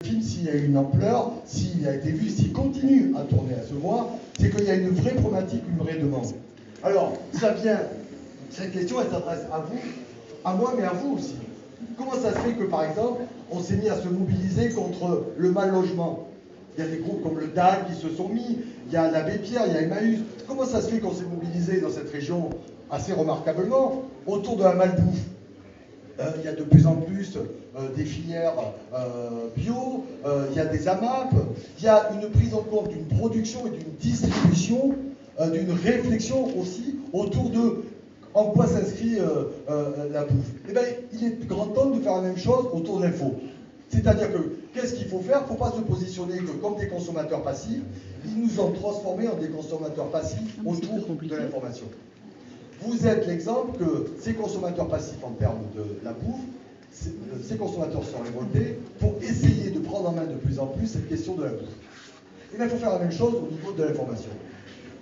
Le film, s'il a une ampleur, s'il a été vu, s'il continue à tourner, à se voir, c'est qu'il y a une vraie problématique, une vraie demande. Alors, ça vient, cette question, elle s'adresse à vous, à moi, mais à vous aussi. Comment ça se fait que, par exemple, on s'est mis à se mobiliser contre le mal logement? Il y a des groupes comme le DAG qui se sont mis, il y a l'Abbé Pierre, il y a Emmaüs. Comment ça se fait qu'on s'est mobilisé dans cette région assez remarquablement autour de la malbouffe? Il y a de plus en plus des filières bio, il y a des AMAP, il y a une prise en compte d'une production et d'une distribution, d'une réflexion aussi autour de en quoi s'inscrit la bouffe. Eh bien, il est grand temps de faire la même chose autour de l'info. C'est-à-dire que, qu'est-ce qu'il faut faire? Il ne faut pas se positionner que comme des consommateurs passifs, ils nous ont transformés en des consommateurs passifs autour de l'information. Vous êtes l'exemple que ces consommateurs passifs en termes de la bouffe, ces consommateurs sont révoltés pour essayer de prendre en main de plus en plus cette question de la bouffe. Et bien, il faut faire la même chose au niveau de l'information.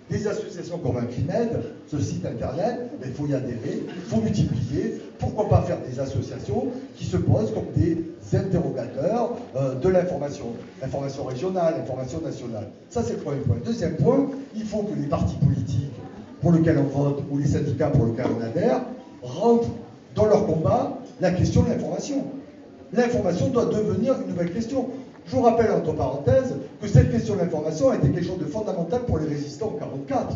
Des associations comme Incrimed, ce site internet, il faut y adhérer, il faut multiplier. Pourquoi pas faire des associations qui se posent comme des interrogateurs de l'information, l'information régionale, l'information nationale. Ça, c'est le premier point. Deuxième point, il faut que les partis politiques pour lesquels on vote ou les syndicats pour lesquels on adhère rentrent dans leur combat la question de l'information. L'information doit devenir une nouvelle question. Je vous rappelle, entre parenthèses, que cette question de l'information a été quelque chose de fondamental pour les résistants en 1944.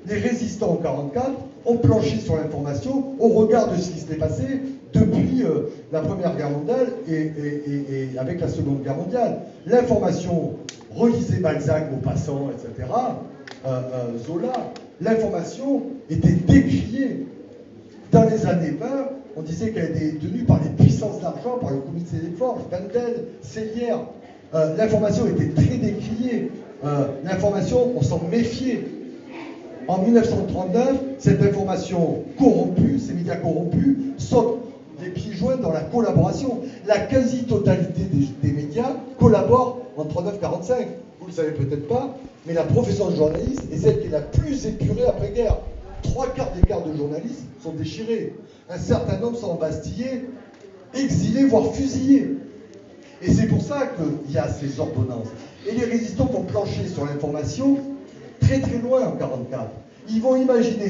Les résistants en 1944 ont planché sur l'information au regard de ce qui s'était passé depuis la Première Guerre mondiale et avec la Seconde Guerre mondiale. L'information, relisez Balzac, Maupassant, etc., Zola, l'information était décriée. Dans les années 20, on disait qu'elle était tenue par les puissances d'argent, par le comité des forges, Wendel, Sellière. L'information était très décriée. L'information, on s'en méfiait. En 1939, cette information corrompue, ces médias corrompus, sautent les pieds joints dans la collaboration. La quasi-totalité des médias collaborent en 1939-1945. Vous ne le savez peut-être pas, mais la profession de journaliste est celle qui est la plus épurée après-guerre. 3/4 des quarts de journalistes sont déchirés. Un certain nombre sont embastillés, exilés, voire fusillés. Et c'est pour ça qu'il y a ces ordonnances. Et les résistants vont plancher sur l'information très très loin en 1944. Ils vont imaginer